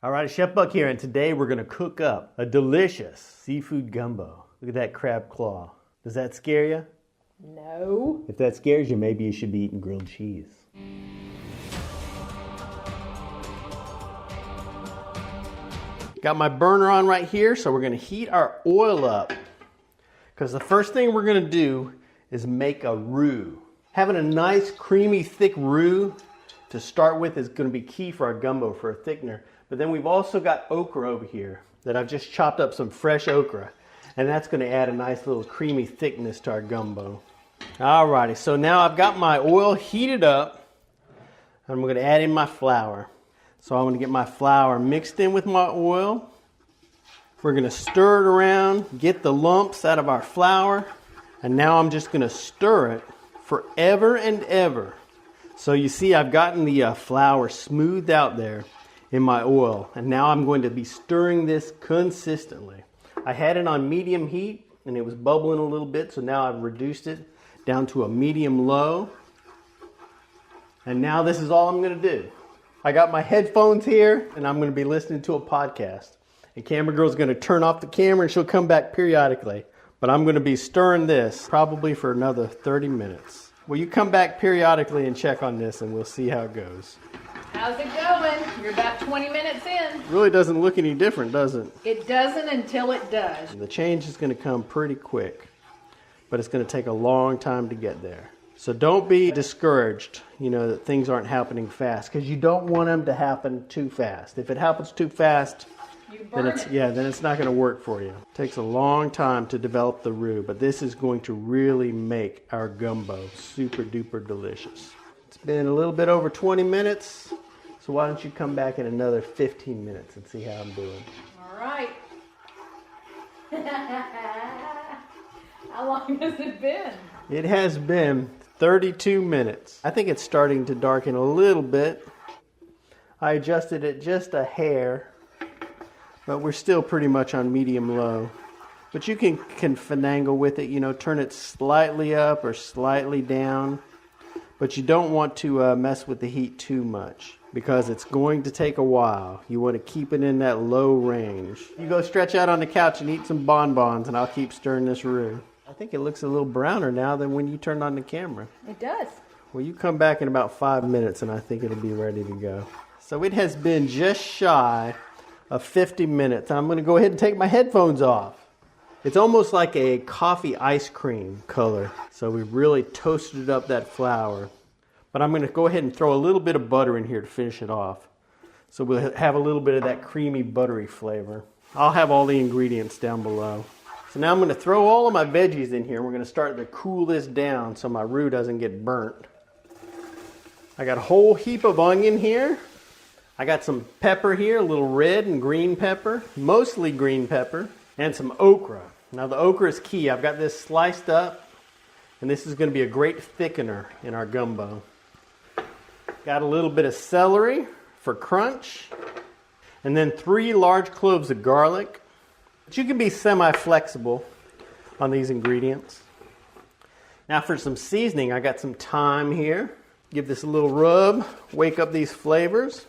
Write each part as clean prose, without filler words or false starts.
Alright, Chef Buck here, and today we're going to cook up a delicious seafood gumbo. Look at that crab claw. Does that scare you? No. If that scares you, maybe you should be eating grilled cheese. Got my burner on right here, so we're going to heat our oil up. Because the first thing we're going to do is make a roux. Having a nice, creamy, thick roux to start with is going to be key for our gumbo for a thickener. But then we've also got okra over here that I've just chopped up some fresh okra. And that's going to add a nice little creamy thickness to our gumbo. Alrighty, so now I've got my oil heated up. I'm going to add in my flour. So I'm going to get my flour mixed in with my oil. We're going to stir it around, get the lumps out of our flour. And now I'm just going to stir it forever and ever. So you see I've gotten the flour smoothed out there in my oil, and now I'm going to be stirring this consistently. I had it on medium heat and it was bubbling a little bit, so now I've reduced it down to a medium low. And now this is all I'm going to do. I got my headphones here and I'm going to be listening to a podcast. And camera girl's going to turn off the camera and she'll come back periodically. But I'm going to be stirring this probably for another 30 minutes. Well, you come back periodically and check on this and we'll see how it goes. How's it going? You're about 20 minutes in. It really doesn't look any different, does it? It doesn't until it does. The change is going to come pretty quick, but it's going to take a long time to get there. So don't be discouraged, that things aren't happening fast, because you don't want them to happen too fast. If it happens too fast, then it's not going to work for you. It takes a long time to develop the roux, but this is going to really make our gumbo super duper delicious. It's been a little bit over 20 minutes. So why don't you come back in another 15 minutes and see how I'm doing. All right. How long has it been? It has been 32 minutes. I think it's starting to darken a little bit. I adjusted it just a hair, but we're still pretty much on medium low. But you can finagle with it, turn it slightly up or slightly down. But you don't want to mess with the heat too much, because it's going to take a while. You want to keep it in that low range. You go stretch out on the couch and eat some bonbons, and I'll keep stirring this roux. I think it looks a little browner now than when you turned on the camera. It does. Well, you come back in about 5 minutes, and I think it'll be ready to go. So it has been just shy of 50 minutes. I'm going to go ahead and take my headphones off. It's almost like a coffee ice cream color. So we've really toasted up that flour. But I'm going to go ahead and throw a little bit of butter in here to finish it off. So we'll have a little bit of that creamy, buttery flavor. I'll have all the ingredients down below. So now I'm going to throw all of my veggies in here. We're going to start to cool this down so my roux doesn't get burnt. I got a whole heap of onion here. I got some pepper here, a little red and green pepper, mostly green pepper, and some okra. Now the okra is key. I've got this sliced up, and this is going to be a great thickener in our gumbo. Got a little bit of celery for crunch, and then 3 large cloves of garlic. But you can be semi-flexible on these ingredients. Now for some seasoning, I got some thyme here. Give this a little rub, wake up these flavors.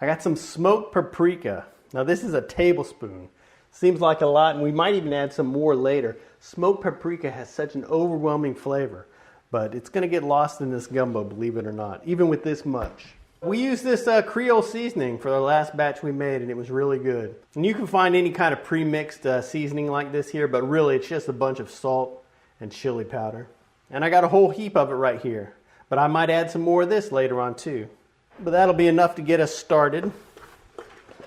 I got some smoked paprika. Now this is a tablespoon. Seems like a lot, and we might even add some more later. Smoked paprika has such an overwhelming flavor, but it's going to get lost in this gumbo, believe it or not, even with this much. We used this Creole seasoning for the last batch we made, and it was really good. And you can find any kind of pre-mixed seasoning like this here, but really it's just a bunch of salt and chili powder. And I got a whole heap of it right here, but I might add some more of this later on too. But that'll be enough to get us started.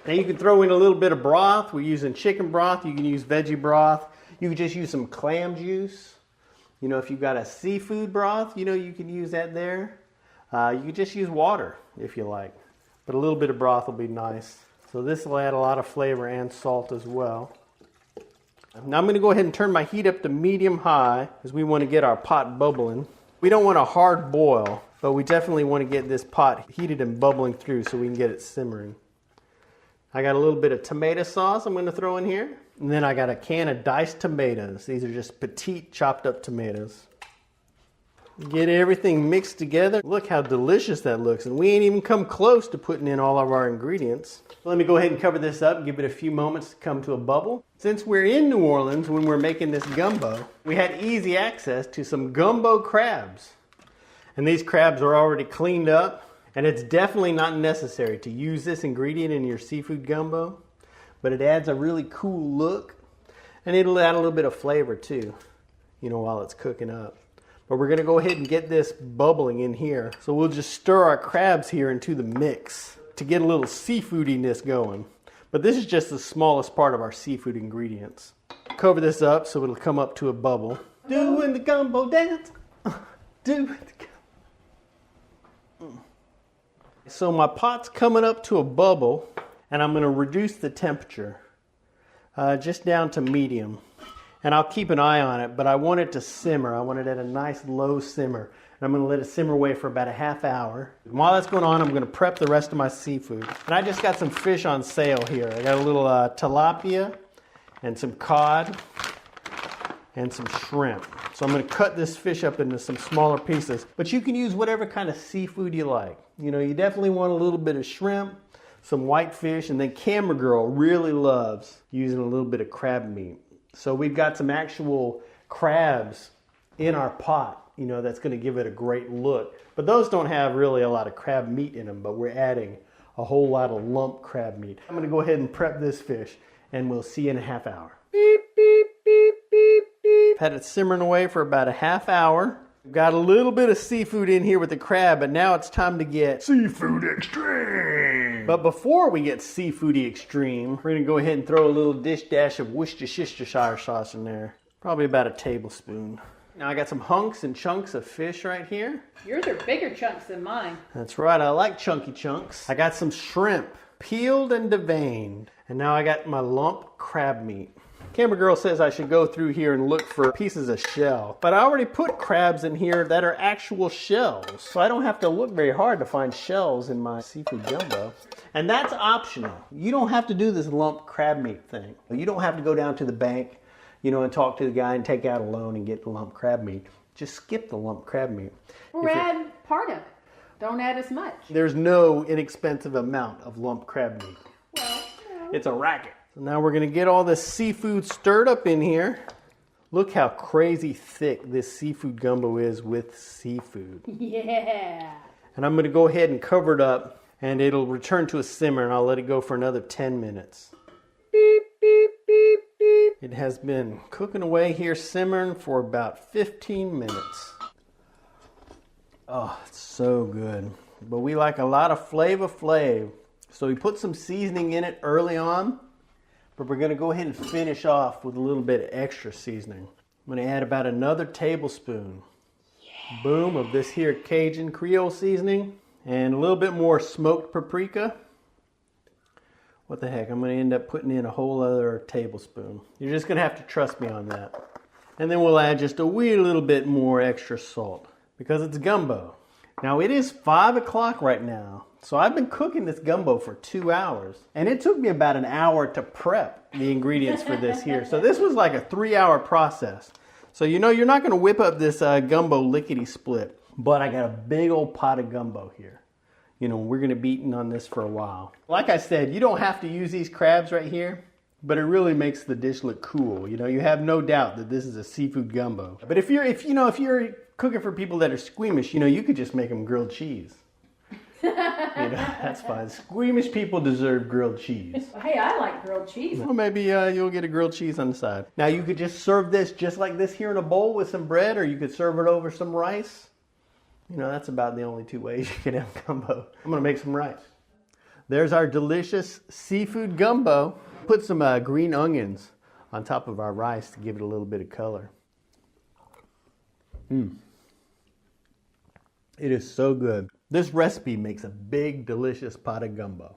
Now you can throw in a little bit of broth. We're using chicken broth. You can use veggie broth. You can just use some clam juice. If you've got a seafood broth, you can use that there. You can just use water if you like. But a little bit of broth will be nice. So this will add a lot of flavor and salt as well. Now I'm going to go ahead and turn my heat up to medium-high because we want to get our pot bubbling. We don't want a hard boil, but we definitely want to get this pot heated and bubbling through so we can get it simmering. I got a little bit of tomato sauce I'm going to throw in here. And then I got a can of diced tomatoes. These are just petite chopped up tomatoes. Get everything mixed together. Look how delicious that looks. And we ain't even come close to putting in all of our ingredients. Let me go ahead and cover this up and give it a few moments to come to a bubble. Since we're in New Orleans when we're making this gumbo, we had easy access to some gumbo crabs. And these crabs are already cleaned up. And it's definitely not necessary to use this ingredient in your seafood gumbo. But it adds a really cool look. And it'll add a little bit of flavor too, you know, while it's cooking up. But we're gonna go ahead and get this bubbling in here. So we'll just stir our crabs here into the mix to get a little seafoodiness going. But this is just the smallest part of our seafood ingredients. Cover this up so it'll come up to a bubble. Doing the gumbo dance. Doing the gumbo. So my pot's coming up to a bubble and I'm gonna reduce the temperature just down to medium. And I'll keep an eye on it, but I want it to simmer. I want it at a nice low simmer. And I'm gonna let it simmer away for about a half hour. And while that's going on, I'm gonna prep the rest of my seafood. And I just got some fish on sale here. I got a little tilapia and some cod and some shrimp. So I'm gonna cut this fish up into some smaller pieces, but you can use whatever kind of seafood you like. You know, you definitely want a little bit of shrimp, some white fish, and then Camera Girl really loves using a little bit of crab meat. So we've got some actual crabs in our pot, you know, that's going to give it a great look. But those don't have really a lot of crab meat in them, but we're adding a whole lot of lump crab meat. I'm going to go ahead and prep this fish, and we'll see you in a half hour. Beep, beep, beep, beep, beep. Had it simmering away for about a half hour. We've got a little bit of seafood in here with the crab, but now it's time to get Seafood Extreme. But before we get Seafoody Extreme, we're gonna go ahead and throw a little dish dash of Worcestershire sauce in there. Probably about a tablespoon. Now I got some hunks and chunks of fish right here. Yours are bigger chunks than mine. That's right, I like chunky chunks. I got some shrimp, peeled and deveined. And now I got my lump crab meat. Camera Girl says I should go through here and look for pieces of shell. But I already put crabs in here that are actual shells. So I don't have to look very hard to find shells in my seafood gumbo. And that's optional. You don't have to do this lump crab meat thing. You don't have to go down to the bank, you know, and talk to the guy and take out a loan and get the lump crab meat. Just skip the lump crab meat. Or add part of it. Don't add as much. There's no inexpensive amount of lump crab meat. Well, no. It's a racket. So now we're gonna get all this seafood stirred up in here. Look how crazy thick this seafood gumbo is with seafood. Yeah. And I'm gonna go ahead and cover it up and it'll return to a simmer and I'll let it go for another 10 minutes. Beep, beep, beep, beep. It has been cooking away here simmering for about 15 minutes. Oh, it's so good. But we like a lot of flavor flav. So we put some seasoning in it early on. But we're going to go ahead and finish off with a little bit of extra seasoning. I'm going to add about another tablespoon, boom, of this here Cajun Creole seasoning. And a little bit more smoked paprika. What the heck, I'm going to end up putting in a whole other tablespoon. You're just going to have to trust me on that. And then we'll add just a wee little bit more extra salt because it's gumbo. Now it is 5 o'clock right now. So I've been cooking this gumbo for 2 hours. And it took me about an hour to prep the ingredients for this here. So this was like a 3-hour process. So you know you're not going to whip up this gumbo lickety split. But I got a big old pot of gumbo here. You know, we're going to be eating on this for a while. Like I said, you don't have to use these crabs right here. But it really makes the dish look cool. You know, you have no doubt that this is a seafood gumbo. But if you're cooking for people that are squeamish, you know, you could just make them grilled cheese. You know, that's fine. Squeamish people deserve grilled cheese. Hey, I like grilled cheese. Well, maybe you'll get a grilled cheese on the side. Now, you could just serve this just like this here in a bowl with some bread, or you could serve it over some rice. You know, that's about the only 2 ways you can have gumbo. I'm going to make some rice. There's our delicious seafood gumbo. Put some green onions on top of our rice to give it a little bit of color. It is so good. This recipe makes a big, delicious pot of gumbo.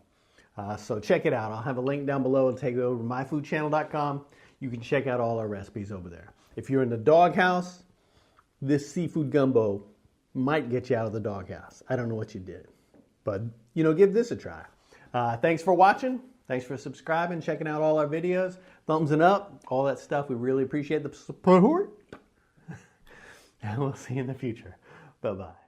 So check it out. I'll have a link down below and take it over to myfoodchannel.com. You can check out all our recipes over there. If you're in the doghouse, this seafood gumbo might get you out of the doghouse. I don't know what you did, but you know, give this a try. Thanks for watching. Thanks for subscribing, checking out all our videos. Thumbs up, all that stuff. We really appreciate the support. And we'll see you in the future. Bye-bye.